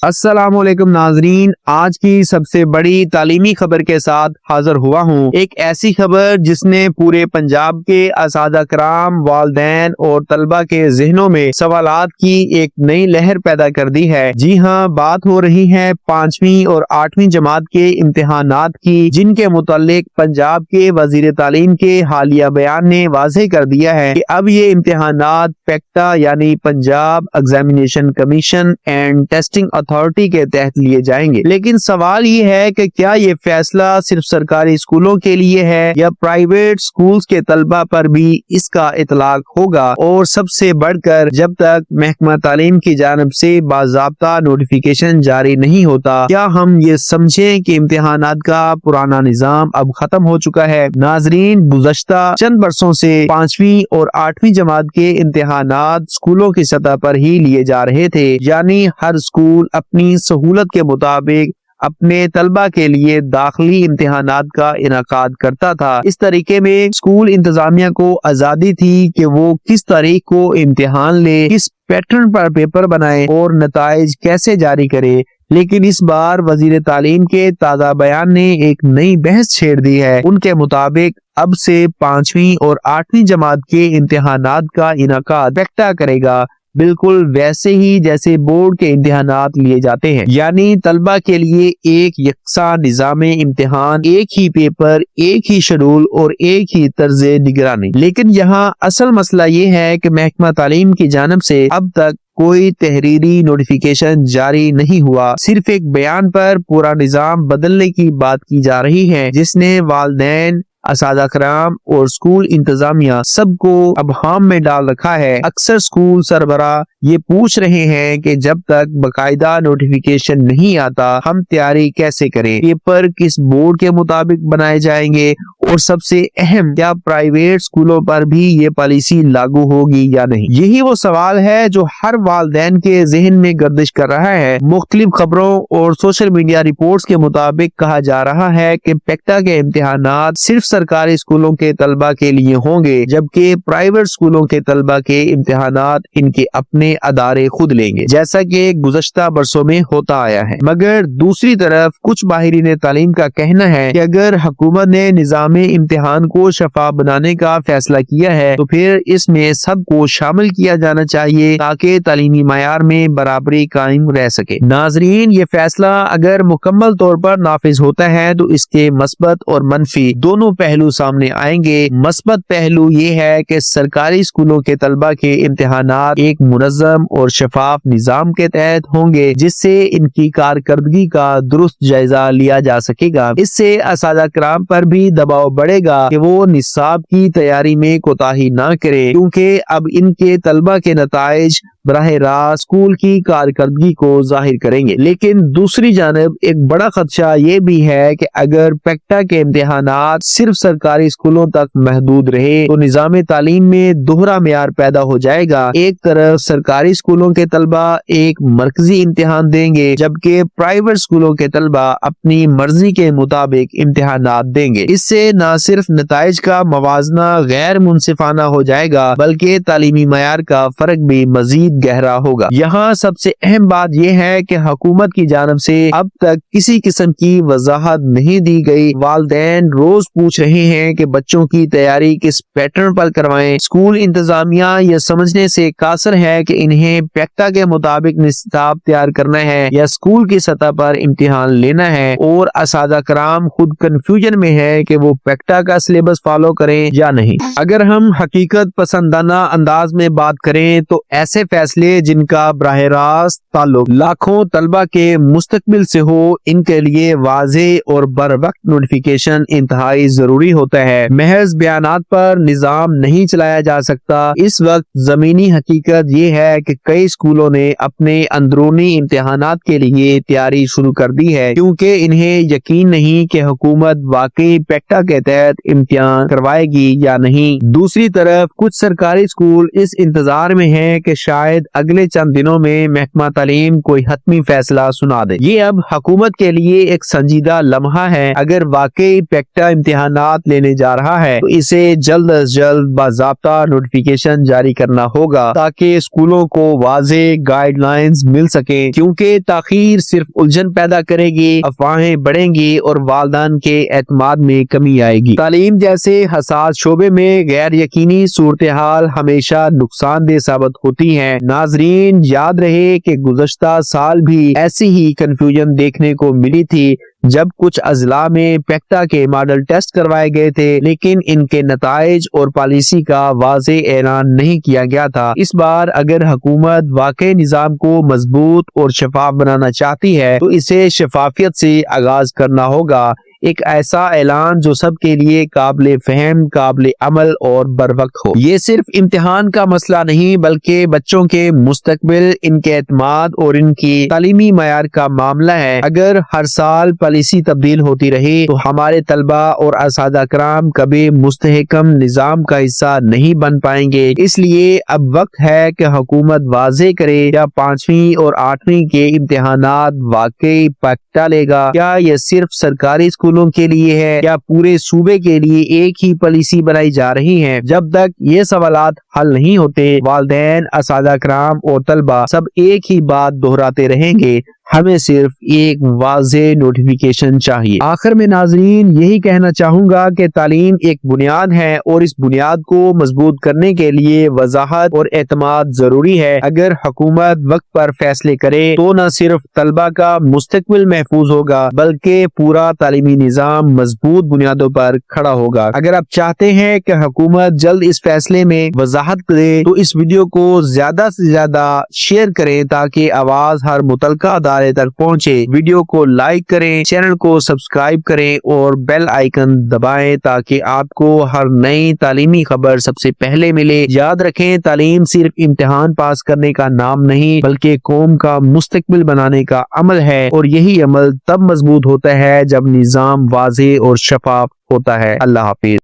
السلام علیکم ناظرین، آج کی سب سے بڑی تعلیمی خبر کے ساتھ حاضر ہوا ہوں۔ ایک ایسی خبر جس نے پورے پنجاب کے اساتذہ کرام، والدین اور طلبہ کے ذہنوں میں سوالات کی ایک نئی لہر پیدا کر دی ہے۔ جی ہاں، بات ہو رہی ہے 5ویں اور 8ویں جماعت کے امتحانات کی، جن کے متعلق پنجاب کے وزیر تعلیم کے حالیہ بیان نے واضح کر دیا ہے کہ اب یہ امتحانات پیکٹا یعنی Punjab examination commission and testing authority کے تحت لیے جائیں گے۔ لیکن سوال یہ ہے کہ کیا یہ فیصلہ صرف سرکاری اسکولوں کے لیے ہے یا پرائیویٹ اسکولز کے طلبہ پر بھی اس کا اطلاق ہوگا؟ اور سب سے بڑھ کر جب تک محکمہ تعلیم کی جانب سے باضابطہ نوٹیفیکیشن جاری نہیں ہوتا، کیا ہم یہ سمجھیں کہ امتحانات کا پرانا نظام اب ختم ہو چکا ہے؟ ناظرین، گزشتہ چند برسوں سے 5ویں اور 8ویں جماعت کے امتحانات اسکولوں کی سطح پر ہی لیے جا رہے تھے، یعنی ہر اسکول اپنی سہولت کے مطابق اپنے طلبہ کے لیے داخلی امتحانات کا انعقاد کرتا تھا۔ اس طریقے میں اسکول انتظامیہ کو آزادی تھی کہ وہ کس تاریخ کو امتحان لے، کس پیٹرن پر پیپر بنائے اور نتائج کیسے جاری کرے۔ لیکن اس بار وزیر تعلیم کے تازہ بیان نے ایک نئی بحث چھیڑ دی ہے۔ ان کے مطابق اب سے 5ویں اور 8ویں جماعت کے امتحانات کا انعقاد پیکٹا کرے گا، بالکل ویسے ہی جیسے بورڈ کے امتحانات لیے جاتے ہیں، یعنی طلبہ کے لیے ایک یکساں نظام امتحان، ایک ہی پیپر، ایک ہی شیڈول اور ایک ہی طرز نگرانی۔ لیکن یہاں اصل مسئلہ یہ ہے کہ محکمہ تعلیم کی جانب سے اب تک کوئی تحریری نوٹیفیکیشن جاری نہیں ہوا، صرف ایک بیان پر پورا نظام بدلنے کی بات کی جا رہی ہے، جس نے والدین، اساتذہ کرام اور اسکول انتظامیہ سب کو ابہام میں ڈال رکھا ہے۔ اکثر اسکول سربراہ یہ پوچھ رہے ہیں کہ جب تک باقاعدہ نوٹیفیکیشن نہیں آتا ہم تیاری کیسے کریں، پیپر کس بورڈ کے مطابق بنائے جائیں گے، اور سب سے اہم، کیا پرائیویٹ اسکولوں پر بھی یہ پالیسی لاگو ہوگی یا نہیں؟ یہی وہ سوال ہے جو ہر والدین کے ذہن میں گردش کر رہا ہے۔ مختلف خبروں اور سوشل میڈیا رپورٹس کے مطابق کہا جا رہا ہے کہ پیکٹا کے امتحانات صرف سرکاری اسکولوں کے طلبہ کے لیے ہوں گے، جبکہ پرائیویٹ اسکولوں کے طلبہ کے امتحانات ان کے اپنے ادارے خود لیں گے، جیسا کہ گزشتہ برسوں میں ہوتا آیا ہے۔ مگر دوسری طرف کچھ ماہرین تعلیم کا کہنا ہے کہ اگر حکومت نے نظام امتحان کو شفاف بنانے کا فیصلہ کیا ہے تو پھر اس میں سب کو شامل کیا جانا چاہیے تاکہ تعلیمی معیار میں برابری قائم رہ سکے۔ ناظرین، یہ فیصلہ اگر مکمل طور پر نافذ ہوتا ہے تو اس کے مثبت اور منفی دونوں پہلو سامنے آئیں گے۔ مثبت پہلو یہ ہے کہ سرکاری اسکولوں کے طلبہ کے امتحانات ایک منظم اور شفاف نظام کے تحت ہوں گے، جس سے ان کی کارکردگی کا درست جائزہ لیا جا سکے گا۔ اس سے اساتذہ کرام پر بھی دباؤ بڑھے گا کہ وہ نصاب کی تیاری میں کوتاہی نہ کرے، کیونکہ اب ان کے طلبہ کے نتائج براہ راست اسکول کی کارکردگی کو ظاہر کریں گے۔ لیکن دوسری جانب ایک بڑا خدشہ یہ بھی ہے کہ اگر پیکٹا کے امتحانات صرف سرکاری اسکولوں تک محدود رہے تو نظام تعلیم میں دوہرا معیار پیدا ہو جائے گا۔ ایک طرف سرکاری اسکولوں کے طلبہ ایک مرکزی امتحان دیں گے، جبکہ پرائیویٹ اسکولوں کے طلبہ اپنی مرضی کے مطابق امتحانات دیں گے۔ اس سے نہ صرف نتائج کا موازنہ غیر منصفانہ ہو جائے گا، بلکہ تعلیمی معیار کا فرق بھی مزید گہرا ہوگا۔ یہاں سب سے اہم بات یہ ہے کہ حکومت کی جانب سے اب تک کسی قسم کی وضاحت نہیں دی گئی۔ والدین روز پوچھ رہے ہیں کہ بچوں کی تیاری کس پیٹرن پر کروائیں۔ اسکول انتظامیہ یہ سمجھنے سے قاصر ہے کہ انہیں پیکٹا کے مطابق نصاب تیار کرنا ہے یا اسکول کی سطح پر امتحان لینا ہے، اور اساتذہ کرام خود کنفیوژن میں ہے کہ وہ پیکٹا کا سلیبس فالو کریں یا نہیں۔ اگر ہم حقیقت پسندانہ انداز میں بات کریں تو ایسے فیصلے جن کا براہ راست تعلق لاکھوں طلبہ کے مستقبل سے ہو، ان کے لیے واضح اور بر وقت نوٹیفیکیشن انتہائی ضروری ہوتا ہے۔ محض بیانات پر نظام نہیں چلایا جا سکتا۔ اس وقت زمینی حقیقت یہ ہے کہ کئی اسکولوں نے اپنے اندرونی امتحانات کے لیے تیاری شروع کر دی ہے، کیونکہ انہیں یقین نہیں کہ حکومت واقعی پیکٹا کے تحت امتحان کروائے گی یا نہیں۔ دوسری طرف کچھ سرکاری اسکول اس انتظار میں ہیں کہ شاید اگلے چند دنوں میں محکمہ تعلیم کوئی حتمی فیصلہ سنا دے۔ یہ اب حکومت کے لیے ایک سنجیدہ لمحہ ہے۔ اگر واقعی پیکٹا امتحانات امتحانات لینے جا رہا ہے تو اسے جلد از جلد باضابطہ نوٹیفیکیشن جاری کرنا ہوگا تاکہ اسکولوں کو واضح گائیڈ لائنز مل سکیں، کیونکہ تاخیر صرف الجھن پیدا کرے گی، افواہیں بڑھیں گی اور والدین کے اعتماد میں کمی آئے گی۔ تعلیم جیسے حساس شعبے میں غیر یقینی صورتحال ہمیشہ نقصان دہ ثابت ہوتی ہے۔ ناظرین، یاد رہے کہ گزشتہ سال بھی ایسی ہی کنفیوژن دیکھنے کو ملی تھی جب کچھ اضلاع میں پیکٹا کے ماڈل ٹیسٹ کروائے گئے تھے لیکن ان کے نتائج اور پالیسی کا واضح اعلان نہیں کیا گیا تھا۔ اس بار اگر حکومت واقعی نظام کو مضبوط اور شفاف بنانا چاہتی ہے تو اسے شفافیت سے آغاز کرنا ہوگا، ایک ایسا اعلان جو سب کے لیے قابل فہم، قابل عمل اور بروقت ہو۔ یہ صرف امتحان کا مسئلہ نہیں بلکہ بچوں کے مستقبل، ان کے اعتماد اور ان کی تعلیمی معیار کا معاملہ ہے۔ اگر ہر سال پالیسی تبدیل ہوتی رہی تو ہمارے طلبہ اور اساتذہ کرام کبھی مستحکم نظام کا حصہ نہیں بن پائیں گے۔ اس لیے اب وقت ہے کہ حکومت واضح کرے کیا 5ویں اور 8ویں کے امتحانات واقعی پیکٹا لے گا؟ کیا یہ صرف سرکاری اسکولوں کے لیے ہے یا پورے صوبے کے لیے ایک ہی پالیسی بنائی جا رہی ہے؟ جب تک یہ سوالات حل نہیں ہوتے، والدین، اساتذہ کرام اور طلبہ سب ایک ہی بات دہراتے رہیں گے، ہمیں صرف ایک واضح نوٹیفیکیشن چاہیے۔ آخر میں ناظرین یہی کہنا چاہوں گا کہ تعلیم ایک بنیاد ہے اور اس بنیاد کو مضبوط کرنے کے لیے وضاحت اور اعتماد ضروری ہے۔ اگر حکومت وقت پر فیصلے کرے تو نہ صرف طلبہ کا مستقبل محفوظ ہوگا بلکہ پورا تعلیمی نظام مضبوط بنیادوں پر کھڑا ہوگا۔ اگر آپ چاہتے ہیں کہ حکومت جلد اس فیصلے میں وضاحت دے تو اس ویڈیو کو زیادہ سے زیادہ شیئر کریں تاکہ آواز ہر متعلقہ ادارے تک پہنچے۔ ویڈیو کو لائک کریں، چینل کو سبسکرائب کریں اور بیل آئیکن دبائیں تاکہ آپ کو ہر نئی تعلیمی خبر سب سے پہلے ملے۔ یاد رکھیں، تعلیم صرف امتحان پاس کرنے کا نام نہیں بلکہ قوم کا مستقبل بنانے کا عمل ہے، اور یہی عمل تب مضبوط ہوتا ہے جب نظام واضح اور شفاف ہوتا ہے۔ اللہ حافظ۔